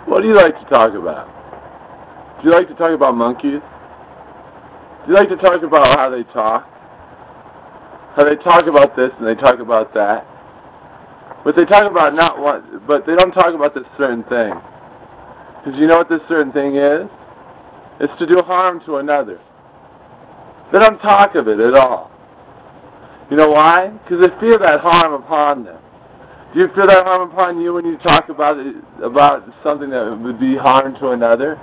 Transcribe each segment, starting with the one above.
What do you like to talk about? Do you like to talk about monkeys? Do you like to talk about how they talk? How they talk about this and they talk about that? But they talk about not one, but they don't talk about this certain thing. Because you know what this certain thing is? It's to do harm to another. They don't talk of it at all. You know why? Because they feel that harm upon them. Do you feel that harm upon you when you talk about something that would be harm to another?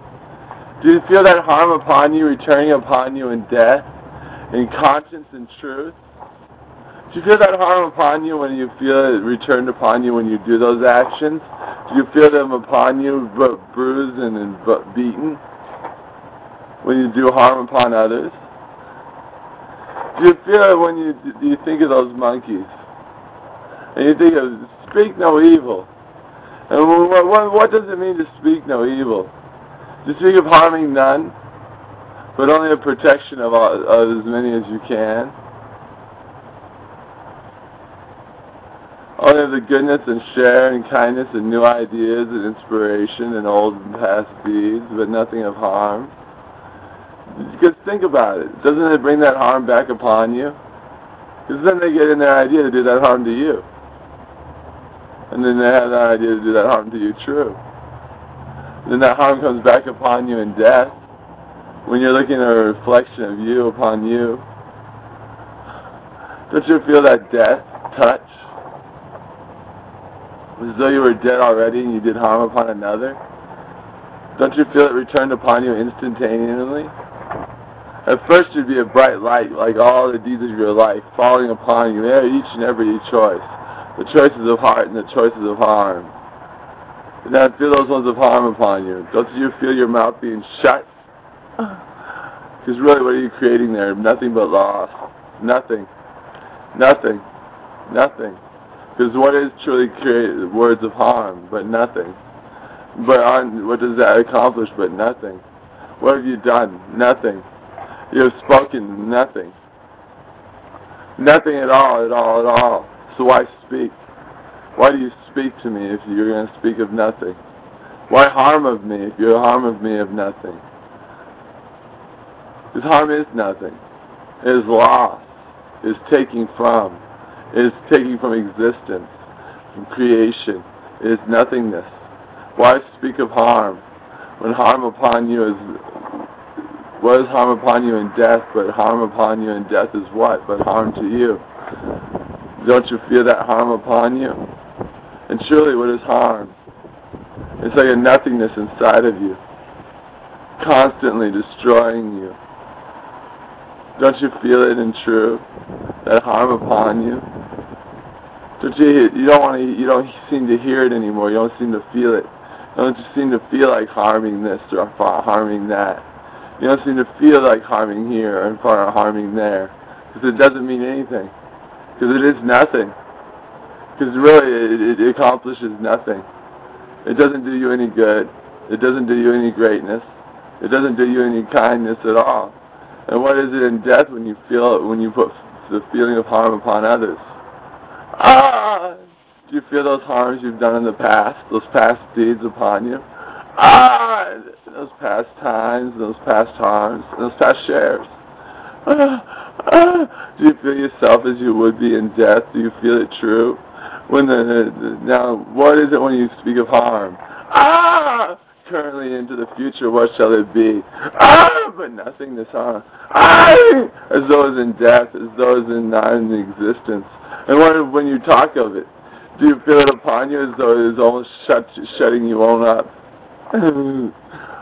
Do you feel that harm upon you, returning upon you in death, in conscience and truth? Do you feel that harm upon you when you feel it returned upon you when you do those actions? Do you feel them upon you, bruised and beaten, when you do harm upon others? Do you feel it when you think of those monkeys? And you think of, speak no evil. And what does it mean to speak no evil? To speak of harming none, but only a protection of as many as you can. Only of the goodness and share and kindness and new ideas and inspiration and old and past deeds, but nothing of harm. Because think about it. Doesn't it bring that harm back upon you? Because then they get in their idea to do that harm to you. And then they have that idea to do that harm to you, true. Then that harm comes back upon you in death, when you're looking at a reflection of you upon you. Don't you feel that death touch? As though you were dead already and you did harm upon another? Don't you feel it returned upon you instantaneously? At first you'd be a bright light, like all the deeds of your life, falling upon you, each and every choice. The choices of heart and the choices of harm. And now feel those ones of harm upon you. Don't you feel your mouth being shut? Because really, what are you creating there? Nothing but loss. Nothing. Nothing. Nothing. Because what is truly created? Words of harm, but nothing. But what does that accomplish? But nothing. What have you done? Nothing. You have spoken nothing. Nothing at all, at all, at all. So why speak? Why do you speak to me if you're going to speak of nothing? Why harm of me if you're harm of me of nothing? Because harm is nothing. It is loss. It is taking from. It is taking from existence, from creation. It is nothingness. Why speak of harm when harm upon you is... What is harm upon you in death, but harm upon you in death is what? But harm to you. Don't you feel that harm upon you? And surely what is harm? It's like a nothingness inside of you, constantly destroying you. Don't you feel it in truth? That harm upon you? You don't seem to hear it anymore. You don't seem to feel it. You don't seem to feel like harming this or harming that. You don't seem to feel like harming here or harming there. Because it doesn't mean anything. Because it is nothing. Because really it accomplishes nothing. It doesn't do you any good. It doesn't do you any greatness. It doesn't do you any kindness at all. And what is it in death when you put the feeling of harm upon others? Ah! Do you feel those harms you've done in the past, those past deeds upon you? Ah! Those past times, those past harms, those past shares. Do you feel yourself as you would be in death? Do you feel it true? Now, what is it when you speak of harm? Ah! Currently into the future, what shall it be? Ah! But nothingness, harm. Ah! As though it's in death, as though it's not in existence. And when you talk of it, do you feel it upon you as though it is almost shutting you on up?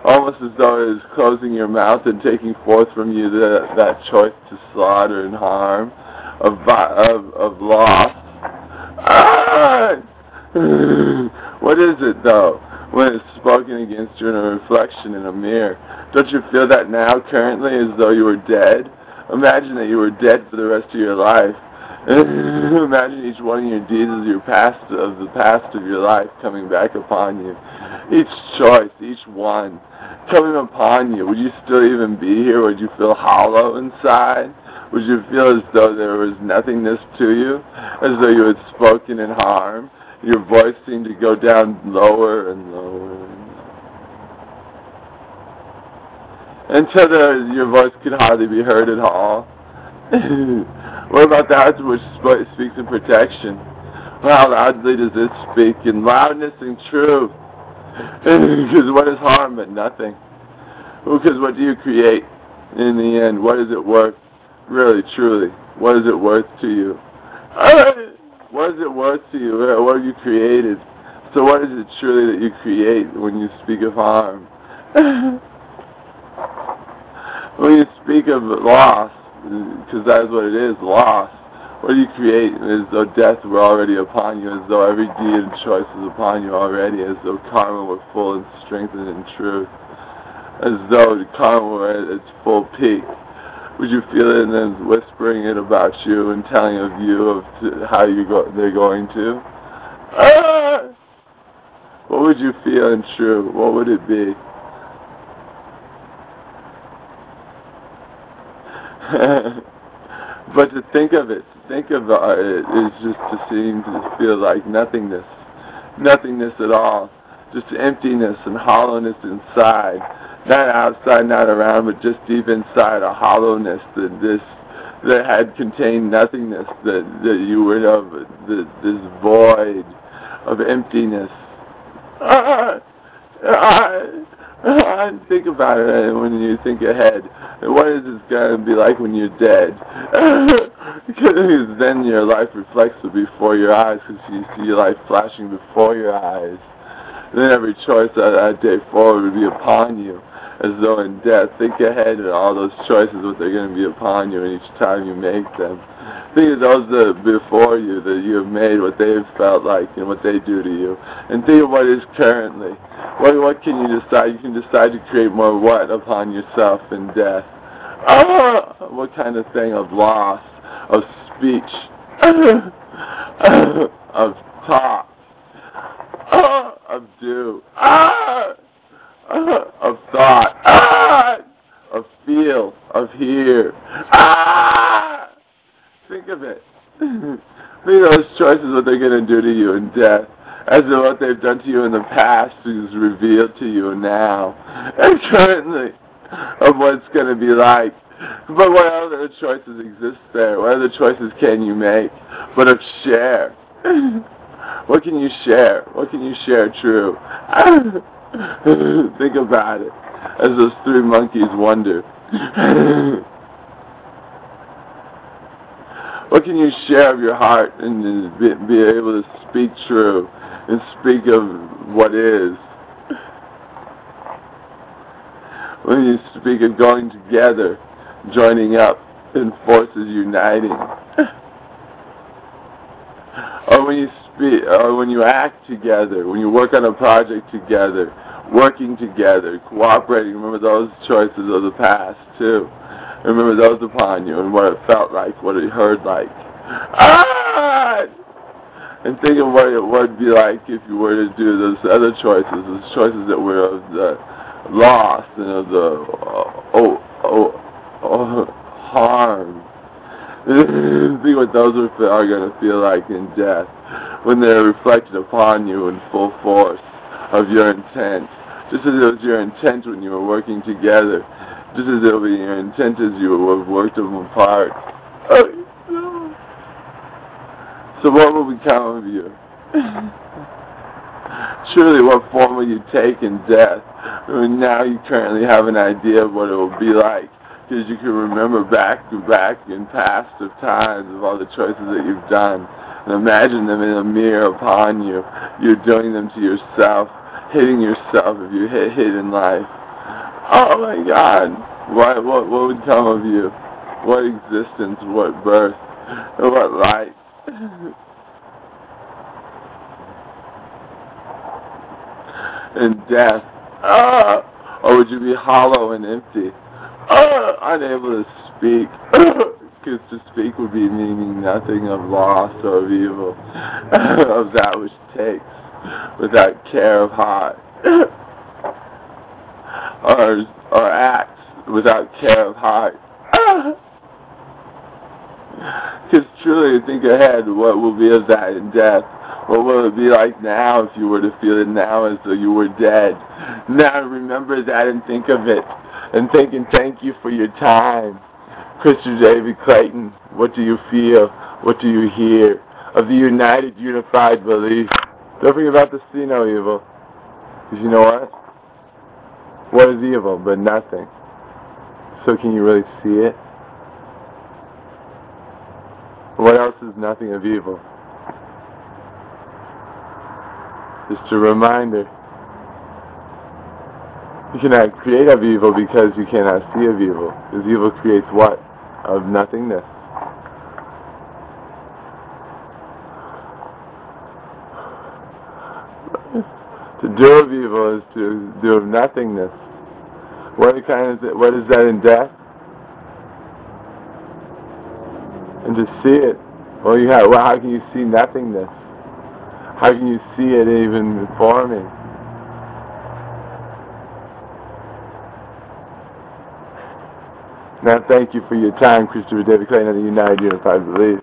Almost as though it is closing your mouth and taking forth from you that choice to slaughter and harm, of loss. Ah! What is it, though, when it's spoken against you in a reflection in a mirror? Don't you feel that now, currently, as though you were dead? Imagine that you were dead for the rest of your life. Imagine each one of your deeds as the past of your life coming back upon you. Each choice, each one, coming upon you. Would you still even be here? Would you feel hollow inside? Would you feel as though there was nothingness to you? As though you had spoken in harm? Your voice seemed to go down lower and lower and lower. until your voice could hardly be heard at all. What about that which speaks in protection? How loudly does it speak in loudness and truth? Because what is harm but nothing? Because what do you create in the end? What is it worth, really, truly? What is it worth to you? What is it worth to you? What have you created? So what is it truly that you create when you speak of harm? When you speak of loss, because that is what it is, loss, what do you create? As though death were already upon you, as though every deed and choice is upon you already, as though karma were full and strengthened in truth, as though the karma were at its full peak. Would you feel it and then whispering it about you and telling of you of how they're going to? What would you feel in true? What would it be? But to think of it is just to seem to feel like nothingness at all, just emptiness and hollowness inside, not outside, not around, but just deep inside, a hollowness that had contained nothingness, that you were of this void of emptiness. Think about it when you think ahead. What is this going to be like when you're dead? Because then your life reflects before your eyes, because you see your life flashing before your eyes. Then every choice that day forward would be upon you, as though in death. Think ahead at all those choices, what they're going to be upon you, and each time you make them. Think of those that before you, that you have made, what they have felt like, and what they do to you. And think of what is currently. What can you decide? You can decide to create more what upon yourself in death? What kind of thing? Of loss, of speech, of talk, of do, of thought, of feel, of hear. Think of it. Think of those choices, what they're going to do to you in death, as to what they've done to you in the past is revealed to you now, and currently, of what it's going to be like. But what other choices exist there? What other choices can you make but of share? What can you share? What can you share true? Think about it, as those three monkeys wonder. What can you share of your heart and be able to speak true and speak of what is? When you speak of going together, joining up, and forces uniting. Or when you speak, or when you act together, when you work on a project together, working together, cooperating. Remember those choices of the past too. Remember those upon you and what it felt like, what it heard like. And think of what it would be like if you were to do those other choices, those choices that were of the loss and of the harm. Think what those are going to feel like in death when they're reflected upon you in full force of your intent. Just as it was your intent when you were working together. Just as it will be your intent as you have worked them apart. So what will become of you? Truly, what form will you take in death? I mean, now you currently have an idea of what it will be like, because you can remember back in past of times of all the choices that you've done, and imagine them in a mirror upon you. You're doing them to yourself, hitting yourself if you hit in life. Oh my God! What would come of you? What existence? What birth? What life? And death. Or would you be hollow and empty? Unable to speak. Because to speak would be meaning nothing of loss or of evil, of that which takes, without care of heart. Or acts without care of heart. Because truly, think ahead, what will be of that in death? What will it be like now if you were to feel it now as though you were dead? Now remember that and think of it. and thinking thank you for your time. Christopher David Clayton, what do you feel? What do you hear of the united, unified belief? Don't forget about the see no evil. Because you know what? What is evil but nothing? So can you really see it? What else is nothing of evil? Just a reminder. You cannot create of evil because you cannot see of evil. Because evil creates what? Of nothingness. To do of evil is to do of nothingness. What is that in death? And to see it. Well, how can you see nothingness? How can you see it even forming? Now, thank you for your time, Christopher David Clayton of the United Unified Belief.